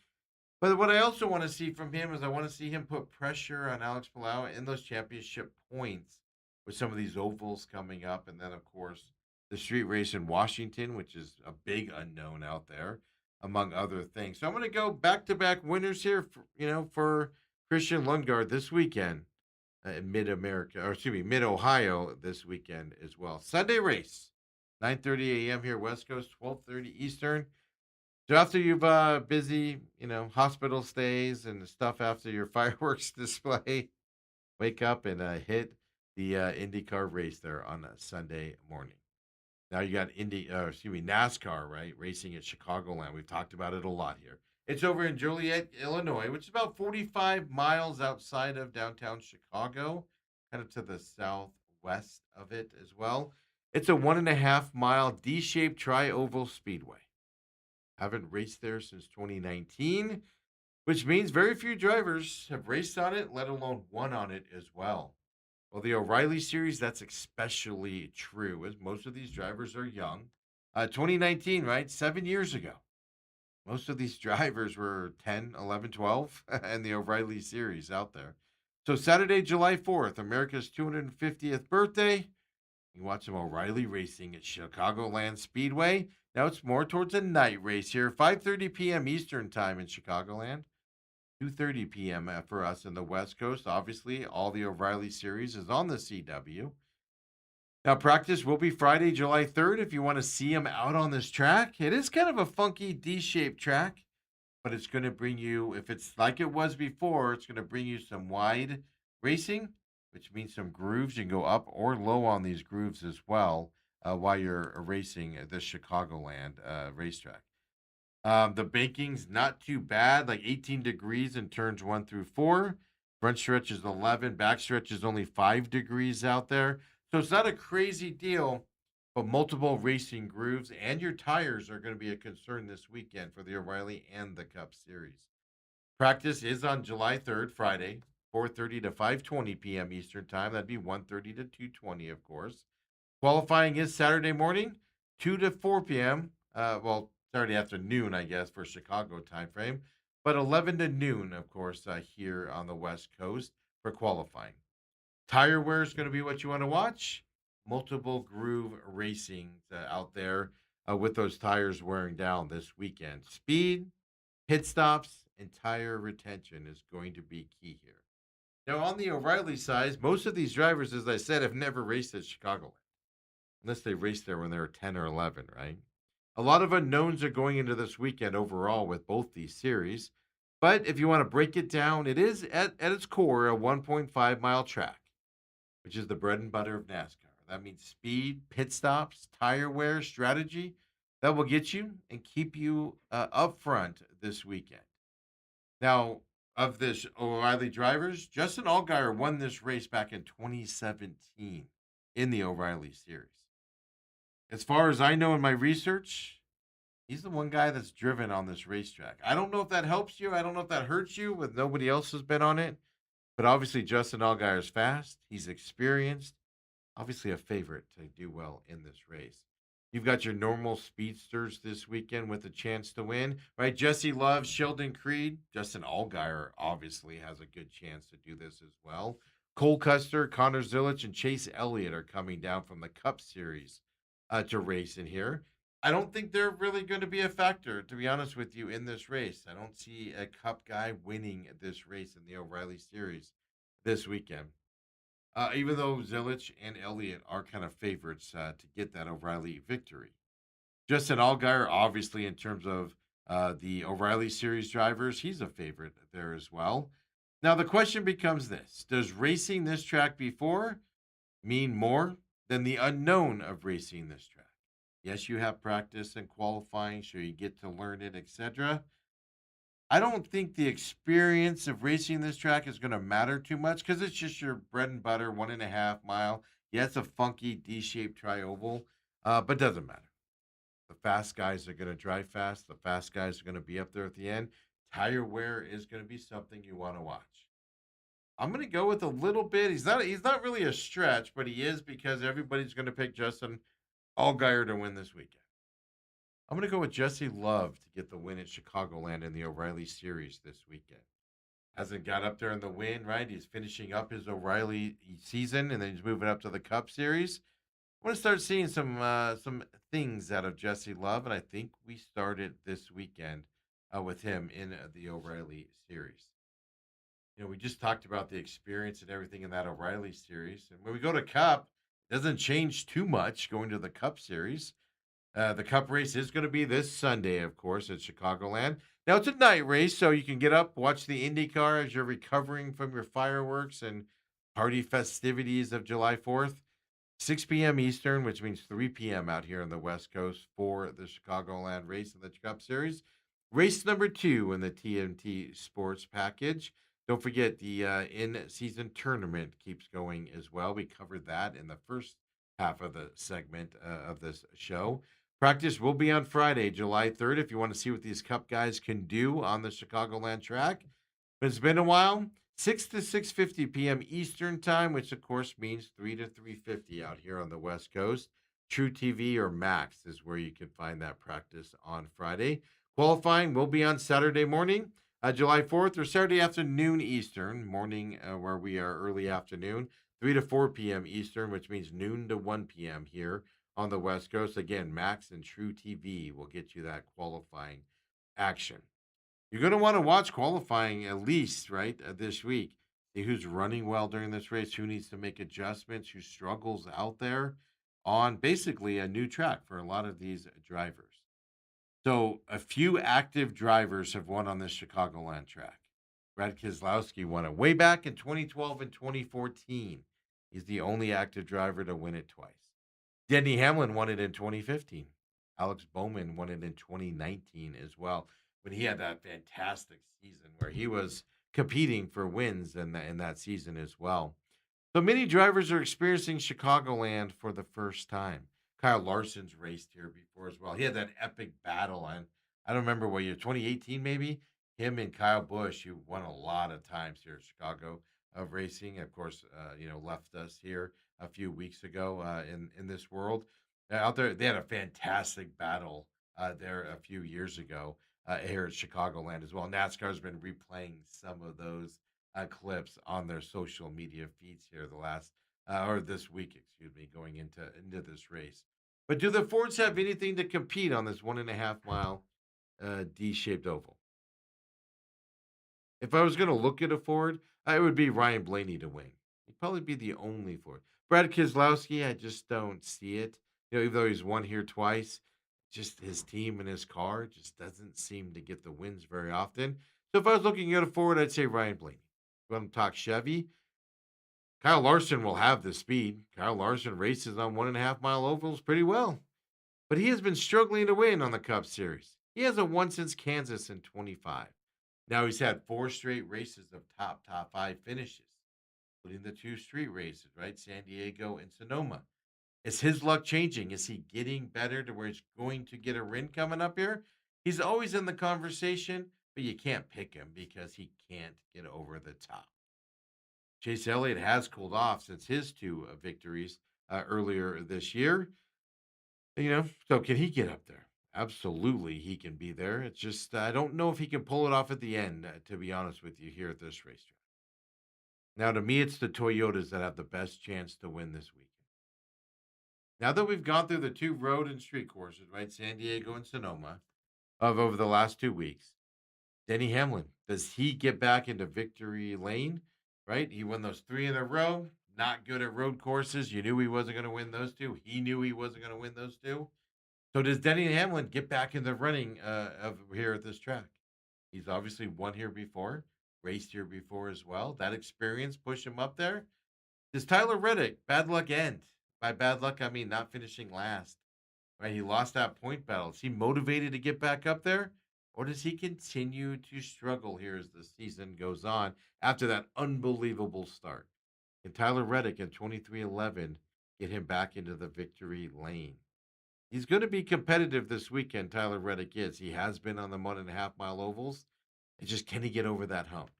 But what I also want to see from him is I want to see him put pressure on Alex Palau in those championship points with some of these ovals coming up. And then, of course, the street race in Washington, which is a big unknown out there, among other things. So I'm going to go back-to-back winners here, for Christian Lundgaard this weekend in Mid-Ohio this weekend as well. Sunday race, 9:30 a.m. here West Coast, 12:30 Eastern. So after you've busy, hospital stays and stuff after your fireworks display, wake up and hit the IndyCar race there on a Sunday morning. Now you got NASCAR, right? Racing at Chicagoland. We've talked about it a lot here. It's over in Joliet, Illinois, which is about 45 miles outside of downtown Chicago, kind of to the southwest of it as well. It's a 1.5-mile D-shaped tri-oval speedway. Haven't raced there since 2019, which means very few drivers have raced on it, let alone won on it as well. Well, the O'Reilly Series, that's especially true, as most of these drivers are young. 2019, right? 7 years ago. Most of these drivers were 10, 11, 12, and the O'Reilly Series out there. So Saturday, July 4th, America's 250th birthday. You watch some O'Reilly racing at Chicagoland Speedway. Now it's more towards a night race here. 5:30 p.m. Eastern time in Chicagoland. 2:30 p.m. for us in the West Coast. Obviously, all the O'Reilly Series is on the CW. Now, practice will be Friday, July 3rd. If you want to see them out on this track, it is kind of a funky D-shaped track, but it's going to bring you, if it's like it was before, it's going to bring you some wide racing, which means some grooves. You can go up or low on these grooves as well while you're racing at the Chicagoland racetrack. The baking's not too bad, like 18 degrees in turns 1 through 4. Front stretch is 11. Back stretch is only 5 degrees out there. So it's not a crazy deal, but multiple racing grooves and your tires are going to be a concern this weekend for the O'Reilly and the Cup Series. Practice is on July 3rd, Friday, 4:30 to 5:20 p.m. Eastern Time. That'd be 1:30 to 2:20, of course. Qualifying is Saturday morning, 2 to 4 p.m. Saturday afternoon, I guess, for Chicago time frame. But 11 to noon, of course, here on the West Coast for qualifying. Tire wear is going to be what you want to watch. Multiple groove racing out there with those tires wearing down this weekend. Speed, pit stops, and tire retention is going to be key here. Now, on the O'Reilly side, most of these drivers, as I said, have never raced at Chicagoland, unless they raced there when they were 10 or 11, right? A lot of unknowns are going into this weekend overall with both these series. But if you want to break it down, it is at its core a 1.5-mile track, which is the bread and butter of NASCAR. That means speed, pit stops, tire wear, strategy that will get you and keep you up front this weekend. Now, of this O'Reilly drivers, Justin Allgaier won this race back in 2017 in the O'Reilly Series. As far as I know in my research, he's the one guy that's driven on this racetrack. I don't know if that helps you. I don't know if that hurts you with nobody else has been on it. But obviously, Justin Allgaier is fast. He's experienced. Obviously, a favorite to do well in this race. You've got your normal speedsters this weekend with a chance to win, right? Jesse Love, Sheldon Creed, Justin Allgaier obviously has a good chance to do this as well. Cole Custer, Connor Zilic, and Chase Elliott are coming down from the Cup Series to race in here. I don't think they're really going to be a factor, to be honest with you, in this race. I don't see a Cup guy winning this race in the O'Reilly Series this weekend. Even though Zilic and Elliott are kind of favorites to get that O'Reilly victory. Justin Allgaier, obviously, in terms of the O'Reilly Series drivers, he's a favorite there as well. Now, the question becomes this. Does racing this track before mean more than the unknown of racing this track? Yes, you have practice and qualifying, so you get to learn it, etc. I don't think the experience of racing this track is going to matter too much because it's just your bread and butter, 1.5 mile. Yeah, it's a funky D-shaped tri-oval, but doesn't matter. The fast guys are going to drive fast. The fast guys are going to be up there at the end. Tire wear is going to be something you want to watch. I'm going to go with a little bit. He's not really a stretch, but he is because everybody's going to pick Justin Allgaier to win this weekend. I'm going to go with Jesse Love to get the win at Chicagoland in the O'Reilly Series this weekend. Hasn't got up there in the win, right? He's finishing up his O'Reilly season, and then he's moving up to the Cup Series. I want to start seeing some things out of Jesse Love, and I think we started this weekend with him in the O'Reilly Series. You know, we just talked about the experience and everything in that O'Reilly Series, and when we go to Cup, it doesn't change too much going to the Cup Series. The Cup race is going to be this Sunday, of course, at Chicagoland. Now, it's a night race, so you can get up, watch the IndyCar as you're recovering from your fireworks and party festivities of July 4th. 6 p.m. Eastern, which means 3 p.m. out here on the West Coast for the Chicagoland race in the Cup Series. Race number 2 in the TNT Sports package. Don't forget the in-season tournament keeps going as well. We covered that in the first half of the segment of this show. Practice will be on Friday, July 3rd, if you want to see what these Cup guys can do on the Chicagoland track. But it's been a while. 6 to 6:50 p.m. Eastern Time, which, of course, means 3 to 3:50 out here on the West Coast. True TV or Max is where you can find that practice on Friday. Qualifying will be on Saturday morning, July 4th, or Saturday afternoon Eastern, morning where we are early afternoon, 3 to 4 p.m. Eastern, which means noon to 1 p.m. here on the West Coast. Again, Max and True TV will get you that qualifying action. You're going to want to watch qualifying at least, right, this week. See who's running well during this race, who needs to make adjustments, who struggles out there on basically a new track for a lot of these drivers. So a few active drivers have won on this Chicagoland track. Brad Keselowski won it way back in 2012 and 2014. He's the only active driver to win it twice. Denny Hamlin won it in 2015. Alex Bowman won it in 2019 as well, when he had that fantastic season where he was competing for wins in that season as well. So many drivers are experiencing Chicagoland for the first time. Kyle Larson's raced here before as well. He had that epic battle on, I don't remember what year, 2018 maybe? Him and Kyle Busch, who won a lot of times here at Chicago of racing. Of course, left us here a few weeks ago in this world. Out there, they had a fantastic battle there a few years ago here at Chicagoland as well. NASCAR's been replaying some of those clips on their social media feeds here the last or this week, excuse me, going into this race. But do the Fords have anything to compete on this 1.5 mile D-shaped oval? If I was going to look at a Ford, it would be Ryan Blaney to win. He'd probably be the only Ford. Brad Keselowski, I just don't see it. Even though he's won here twice, just his team and his car just doesn't seem to get the wins very often. So if I was looking at a Ford, I'd say Ryan Blaney. If I'm talk Chevy, Kyle Larson will have the speed. Kyle Larson races on 1.5 mile ovals pretty well, but he has been struggling to win on the Cup Series. He hasn't won since Kansas in 25. Now he's had 4 straight races of top 5 finishes, including the 2 street races, right? San Diego and Sonoma. Is his luck changing? Is he getting better to where he's going to get a win coming up here? He's always in the conversation, but you can't pick him because he can't get over the top. Chase Elliott has cooled off since his 2 victories earlier this year. So can he get up there? Absolutely, he can be there. It's just I don't know if he can pull it off at the end, to be honest with you, here at this racetrack. Now, to me, it's the Toyotas that have the best chance to win this weekend. Now that we've gone through the 2 road and street courses, right, San Diego and Sonoma, of over the last 2 weeks, Denny Hamlin, does he get back into victory lane? Right, he won those 3 in a row. Not good at road courses. You knew he wasn't going to win those 2. He knew he wasn't going to win those 2. So does Denny Hamlin get back in the running of here at this track? He's obviously won here before, raced here before as well. That experience push him up there. Does Tyler Reddick bad luck end? By bad luck, I mean not finishing last. Right, he lost that point battle. Is he motivated to get back up there? Or does he continue to struggle here as the season goes on after that unbelievable start? Can Tyler Reddick in 23:11 get him back into the victory lane? He's going to be competitive this weekend, Tyler Reddick is. He has been on the 1.5 mile ovals. It's just, can he get over that hump?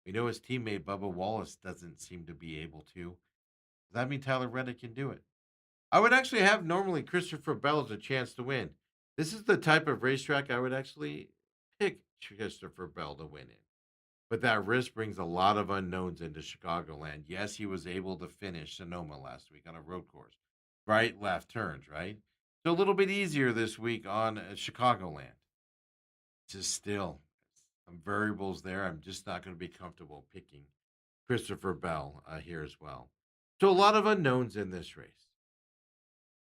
We know his teammate Bubba Wallace doesn't seem to be able to. Does that mean Tyler Reddick can do it? I would actually have normally Christopher Bell as a chance to win. This is the type of racetrack I would actually pick Christopher Bell to win in. But that risk brings a lot of unknowns into Chicagoland. Yes, he was able to finish Sonoma last week on a road course. Right, left turns, right? So a little bit easier this week on Chicagoland. Just still some variables there. I'm just not going to be comfortable picking Christopher Bell here as well. So a lot of unknowns in this race.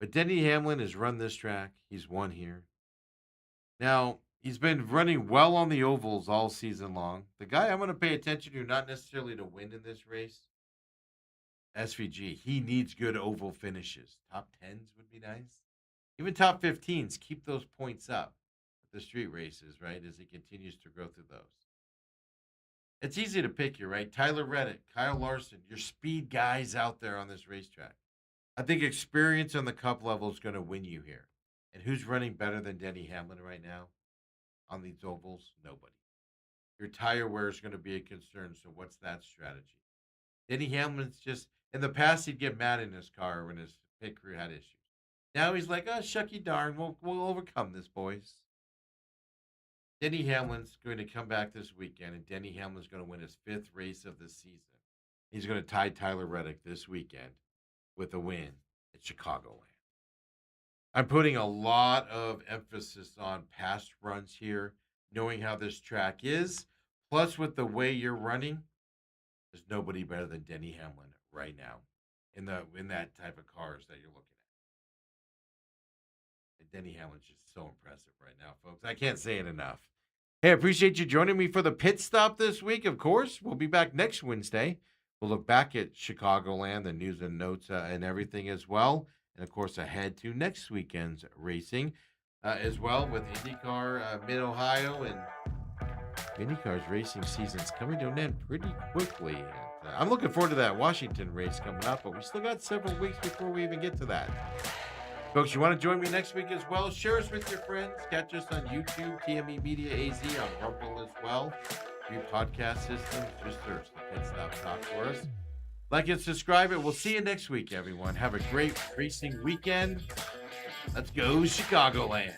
But Denny Hamlin has run this track. He's won here. Now, he's been running well on the ovals all season long. The guy I'm going to pay attention to, not necessarily to win in this race, SVG. He needs good oval finishes. Top 10s would be nice. Even top 15s, keep those points up with the street races, right, as he continues to grow through those. It's easy to pick here, right? Tyler Reddick, Kyle Larson, your speed guys out there on this racetrack. I think experience on the Cup level is going to win you here. And who's running better than Denny Hamlin right now on these ovals? Nobody. Your tire wear is going to be a concern, so what's that strategy? Denny Hamlin's just, in the past, he'd get mad in his car when his pit crew had issues. Now he's like, oh, shucky darn, we'll overcome this, boys. Denny Hamlin's going to come back this weekend, and Denny Hamlin's going to win his 5th race of the season. He's going to tie Tyler Reddick this weekend with a win at Chicagoland. I'm putting a lot of emphasis on past runs here, knowing how this track is. Plus, with the way you're running, there's nobody better than Denny Hamlin right now in that type of cars that you're looking at. And Denny Hamlin's just so impressive right now, folks. I can't say it enough. Hey, I appreciate you joining me for the pit stop this week. Of course, we'll be back next Wednesday. We'll look back at Chicagoland, the news and notes and everything as well. And, of course, ahead to next weekend's racing as well with IndyCar Mid-Ohio and IndyCar's racing season's coming to an end pretty quickly. And, I'm looking forward to that Washington race coming up, but we still got several weeks before we even get to that. Folks, you want to join me next week as well? Share us with your friends. Catch us on YouTube, TME Media AZ, on Rumble as well. Your podcast systems, just search the Pit Stop Talk for us. Like and subscribe, and we'll see you next week, everyone. Have a great racing weekend. Let's go, Chicagoland.